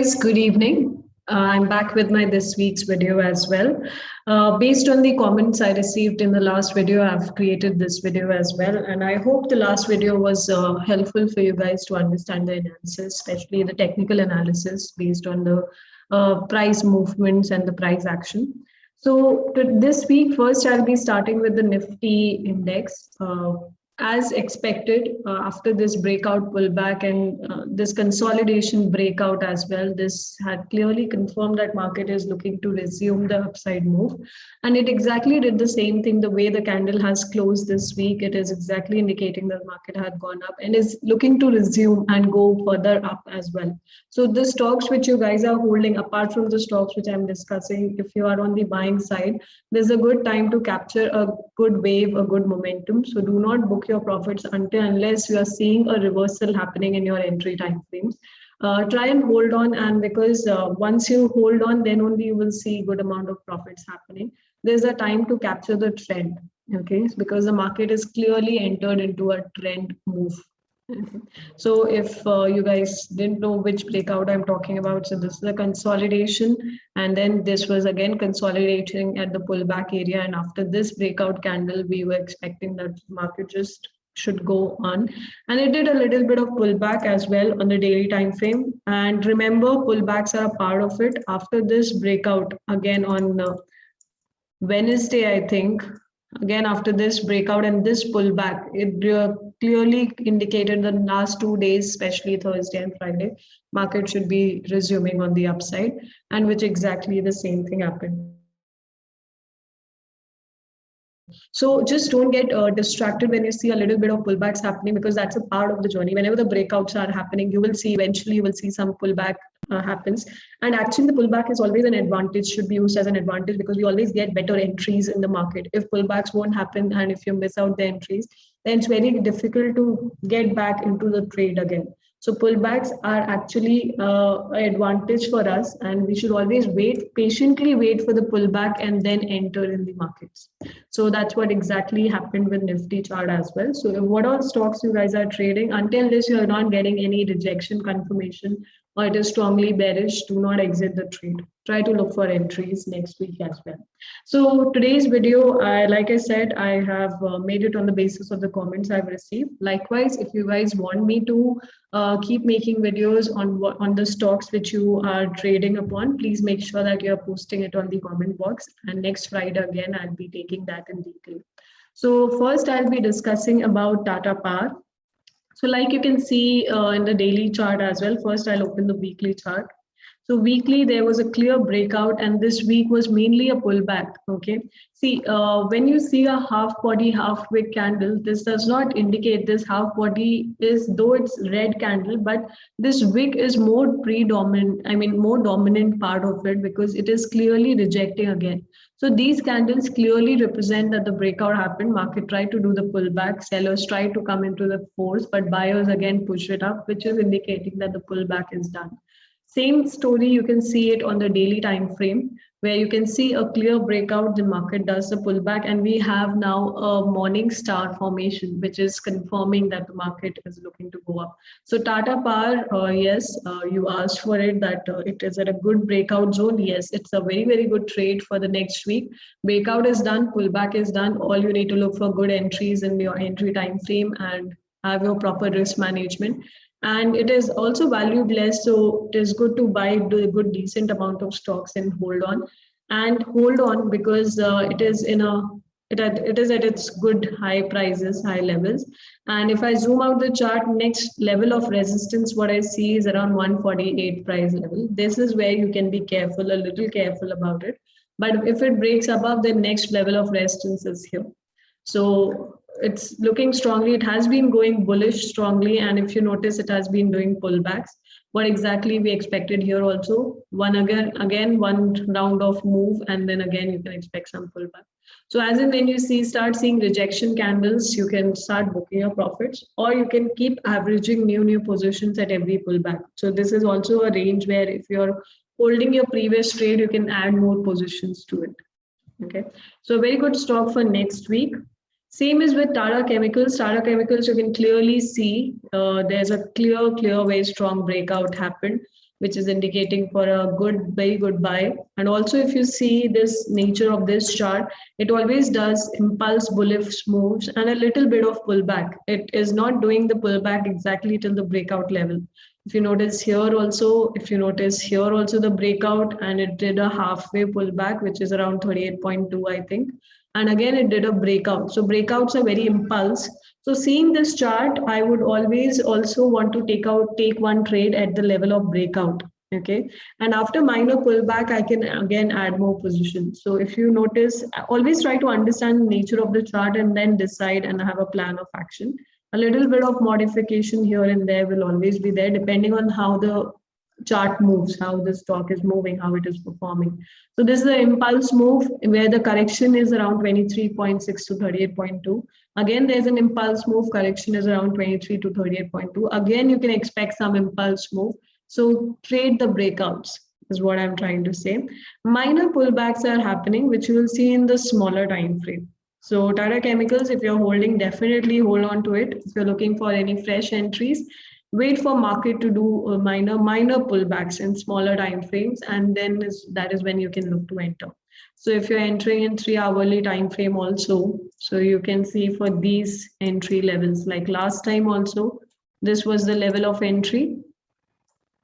guys, good evening. I'm back with my this week's video as well. Based on the comments I received in the last video, I've created this video as well. And I hope the last video was helpful for you guys to understand the analysis, especially the technical analysis based on the price movements and the price action. So this week, first I'll be starting with the Nifty index. As expected, after this breakout pullback and this consolidation breakout as well, this had clearly confirmed that market is looking to resume the upside move. And it exactly did the same thing. The way the candle has closed this week, it is exactly indicating that market had gone up and is looking to resume and go further up as well. So the stocks which you guys are holding, apart from the stocks which I'm discussing, if you are on the buying side, there's a good time to capture a good wave, a good momentum. So do not book your profits unless you are seeing a reversal happening in your entry time frames. Try and hold on, and because once you hold on, then only you will see good amount of profits happening. There's a time to capture the trend, okay, because the market is clearly entered into a trend move. So if you guys didn't know which breakout I'm talking about, so this is a consolidation, and then this was again consolidating at the pullback area, and after this breakout candle, we were expecting that market just should go on, and it did a little bit of pullback as well on the daily time frame. And remember, pullbacks are a part of it. After this breakout again on Wednesday, I think, again after this breakout and this pullback, it clearly indicated the last 2 days, especially Thursday and Friday, market should be resuming on the upside, and which exactly the same thing happened. So just don't get distracted when you see a little bit of pullbacks happening, because that's a part of the journey. Whenever the breakouts are happening, you will see eventually you will see some pullback happens. And actually the pullback is always an advantage, should be used as an advantage, because we always get better entries in the market. If pullbacks won't happen and if you miss out the entries, then it's very difficult to get back into the trade again. So pullbacks are actually an advantage for us, and we should always patiently wait for the pullback and then enter in the markets. So that's what exactly happened with Nifty chart as well. So what all stocks you guys are trading, until this you're not getting any rejection confirmation or it is strongly bearish, do not exit the trade. Try to look for entries next week as well. So today's video, like I said, I have made it on the basis of the comments I've received. Likewise, if you guys want me to keep making videos on the stocks which you are trading upon, please make sure that you're posting it on the comment box. And next Friday again, I'll be taking that in detail. So first I'll be discussing about Tata Power. So like you can see in the daily chart as well, first I'll open the weekly chart. So weekly, there was a clear breakout, and this week was mainly a pullback, okay? See, when you see a half body, half wick candle, this does not indicate this half body is, though it's red candle, but this wick is more more dominant part of it, because it is clearly rejecting again. So these candles clearly represent that the breakout happened, market tried to do the pullback, sellers tried to come into the force, but buyers again push it up, which is indicating that the pullback is done. Same story, you can see it on the daily time frame, where you can see a clear breakout, the market does the pullback, and we have now a morning star formation, which is confirming that the market is looking to go up. So Tata Power, yes, you asked for it, that it is at a good breakout zone. Yes, it's a very, very good trade for the next week. Breakout is done, pullback is done. All you need to look for good entries in your entry time frame and have your proper risk management. And it is also value less, so it is good to buy a good decent amount of stocks and hold on, because it is at its good high prices, high levels. And if I zoom out the chart, next level of resistance, what I see is around 148 price level. This is where you can be careful, a little careful about it. But if it breaks above, the next level of resistance is here. So it's looking strongly. It has been going bullish strongly, and if you notice, it has been doing pullbacks. What exactly we expected here also, one round of move, and then again you can expect some pullback. So as in when you start seeing rejection candles, you can start booking your profits, or you can keep averaging new positions at every pullback. So this is also a range where if you're holding your previous trade, you can add more positions to it. Okay, so very good stock for next week. Same is with Tata Chemicals. Tata Chemicals, you can clearly see there's a clear, very strong breakout happened, which is indicating for a good, very good buy. And also if you see this nature of this chart, it always does impulse bullish moves and a little bit of pullback. It is not doing the pullback exactly till the breakout level. If you notice here also, if you notice here also the breakout, and it did a halfway pullback, which is around 38.2, I think. And again, it did a breakout. So breakouts are very impulse. So seeing this chart, I would always also want to take one trade at the level of breakout. Okay. And after minor pullback, I can again add more positions. So if you notice, always try to understand the nature of the chart and then decide and have a plan of action. A little bit of modification here and there will always be there depending on how the chart moves, how the stock is moving, how it is performing. So this is the impulse move where the correction is around 23.6 to 38.2. Again, there's an impulse move, correction is around 23 to 38.2. Again, you can expect some impulse move. So trade the breakouts is what I'm trying to say. Minor pullbacks are happening, which you will see in the smaller time frame. So Tata Chemicals, if you're holding, definitely hold on to it. If you're looking for any fresh entries, wait for market to do minor pullbacks in smaller time frames, and then that is when you can look to enter. So if you're entering in 3-hourly time frame also, so you can see for these entry levels, like last time also, this was the level of entry,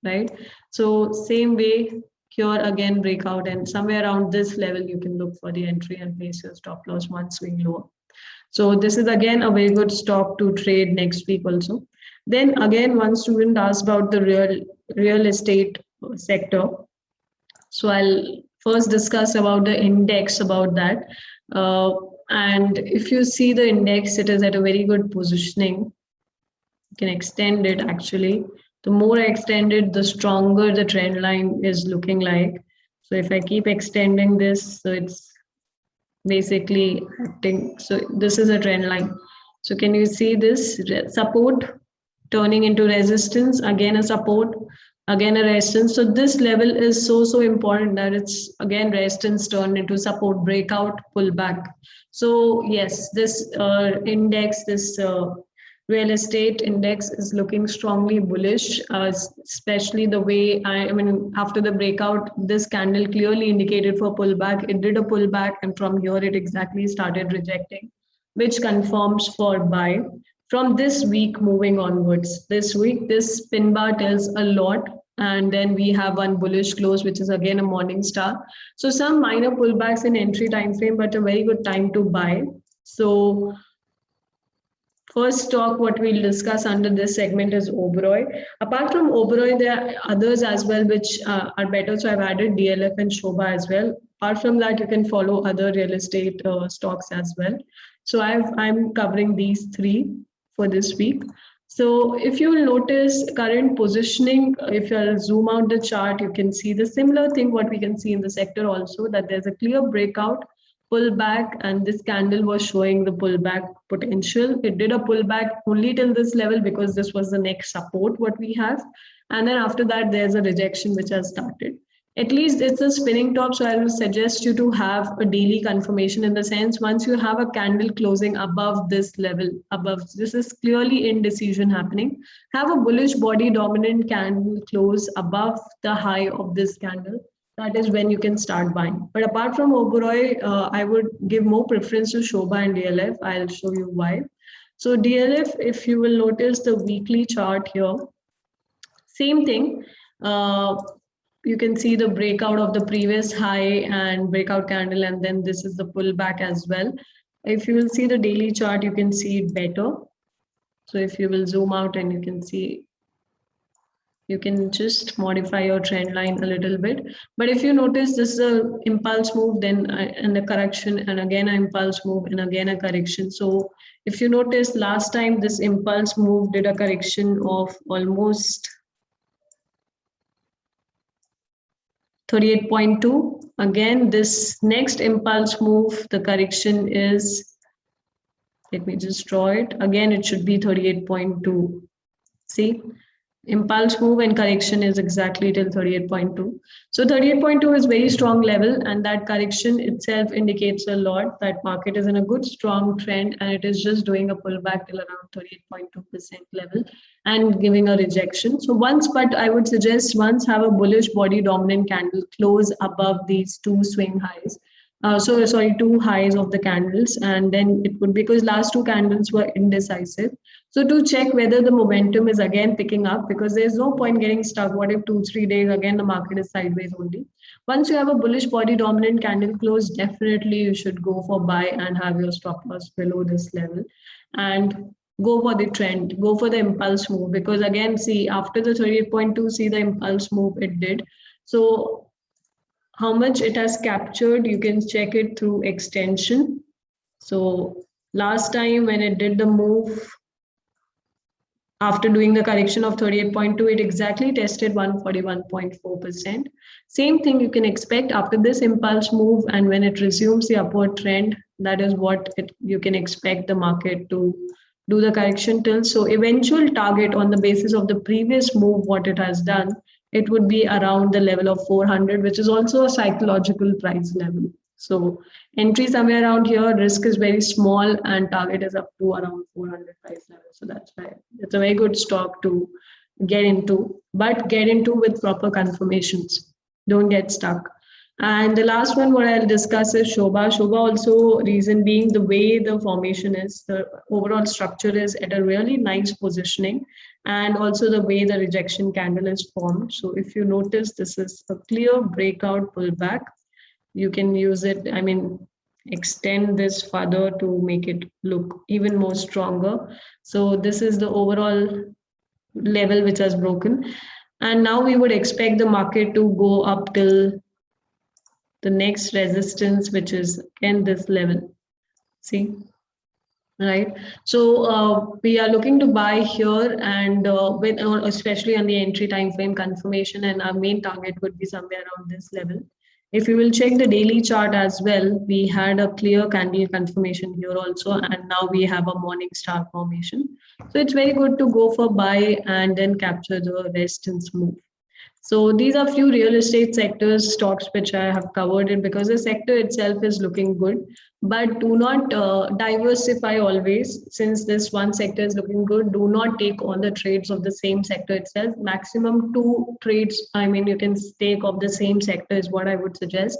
right? So same way here again breakout, and somewhere around this level you can look for the entry and place your stop loss one swing lower. So this is again a very good stock to trade next week also. Then again, one student asked about the real estate sector. So I'll first discuss about the index about that. And if you see the index, it is at a very good positioning. You can extend it actually. The more I extend it, the stronger the trend line is looking like. So if I keep extending this, so it's basically acting. So this is a trend line. So can you see this support turning into resistance, again a support, again a resistance. So this level is so important that it's again resistance turned into support, breakout, pullback. So yes, this index, this real estate index is looking strongly bullish, especially the way I mean, after the breakout, this candle clearly indicated for pullback. It did a pullback, and from here it exactly started rejecting, which confirms for buy. From this week moving onwards, this week, this pin bar tells a lot. And then we have one bullish close, which is again a morning star. So some minor pullbacks in entry time frame, but a very good time to buy. So first stock what we'll discuss under this segment is Oberoi. Apart from Oberoi, there are others as well which are better. So I've added DLF and Shobha as well. Apart from that, you can follow other real estate stocks as well. So I'm covering these three for this week. So if you will notice current positioning, if you'll zoom out the chart, you can see the similar thing what we can see in the sector also, that there's a clear breakout, pullback, and this candle was showing the pullback potential. It did a pullback only till this level because this was the next support what we have. And then after that, there's a rejection which has started. At least it's a spinning top, so I will suggest you to have a daily confirmation, in the sense once you have a candle closing above this level, above this is clearly indecision happening, have a bullish body dominant candle close above the high of this candle. That is when you can start buying. But apart from Oberoi, I would give more preference to Shobha and DLF. I'll show you why. So DLF, if you will notice the weekly chart here, same thing. You can see the breakout of the previous high and breakout candle, and then this is the pullback as well. If you will see the daily chart, you can see it better. So if you will zoom out and you can see, you can just modify your trend line a little bit. But if you notice, this is a impulse move, then and a correction, and again an impulse move, and again a correction. So if you notice, last time this impulse move did a correction of almost 38.2. Again, this next impulse move, the correction is, let me just draw it. Again, it should be 38.2. See, impulse move, and correction is exactly till 38.2. So 38.2 is very strong level, and that correction itself indicates a lot that market is in a good strong trend, and it is just doing a pullback till around 38.2% level and giving a rejection. So once, but I would suggest once have a bullish body dominant candle close above these two swing highs. So sorry, two highs of the candles, and then it would, because last two candles were indecisive. So to check whether the momentum is again picking up, because there's no point getting stuck. What if 2-3 days again the market is sideways only? Once you have a bullish body dominant candle close, definitely you should go for buy and have your stop loss below this level, and go for the trend, go for the impulse move, because again, see, after the 38.2, see the impulse move it did. So how much it has captured, you can check it through extension. So last time when it did the move, after doing the correction of 38.2, it exactly tested 141.4%. Same thing you can expect after this impulse move, and when it resumes the upward trend, that is what you can expect the market to do the correction till. So eventual target on the basis of the previous move, what it has done, it would be around the level of 400, which is also a psychological price level. So entry somewhere around here, risk is very small, and target is up to around 400 price level. So that's why it's a very good stock to get into, but get into with proper confirmations. Don't get stuck. And the last one, what I'll discuss is Shobha. Shobha also, reason being the way the formation is, the overall structure is at a really nice positioning, and also the way the rejection candle is formed. So if you notice, this is a clear breakout pullback. You can use it, I mean, extend this further to make it look even more stronger. So this is the overall level which has broken. And now we would expect the market to go up till the next resistance, which is again this level. See, right? So we are looking to buy here, and with, especially on the entry time frame confirmation, and our main target would be somewhere around this level. If you will check the daily chart as well, we had a clear candle confirmation here also, and now we have a morning star formation. So it's very good to go for buy and then capture the resistance move. So these are few real estate sectors, stocks which I have covered it, because the sector itself is looking good. But do not diversify always. Since this one sector is looking good, do not take all the trades of the same sector itself. Maximum 2 trades, I mean, you can take of the same sector is what I would suggest.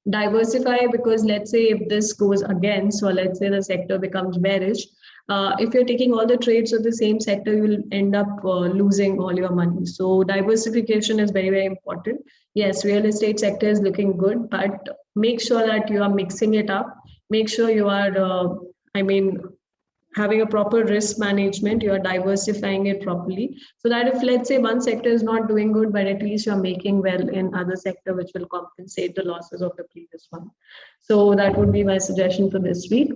Diversify, because let's say if this goes again, so let's say the sector becomes bearish, if you're taking all the trades of the same sector, you will end up losing all your money. So diversification is very, very important. Yes, real estate sector is looking good, but make sure that you are mixing it up. Make sure you are, having a proper risk management, you are diversifying it properly, so that if, let's say, one sector is not doing good, but at least you're making well in other sector, which will compensate the losses of the previous one. So that would be my suggestion for this week.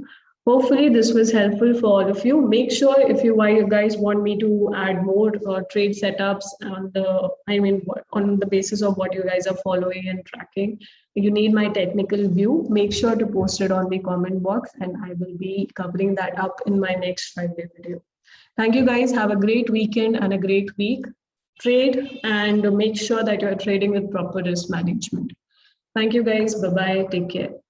Hopefully this was helpful for all of you. Make sure, if you guys want me to add more trade setups on on the basis of what you guys are following and tracking, you need my technical view, make sure to post it on the comment box, and I will be covering that up in my next 5-day video. Thank you guys. Have a great weekend and a great week. Trade and make sure that you're trading with proper risk management. Thank you guys. Bye-bye. Take care.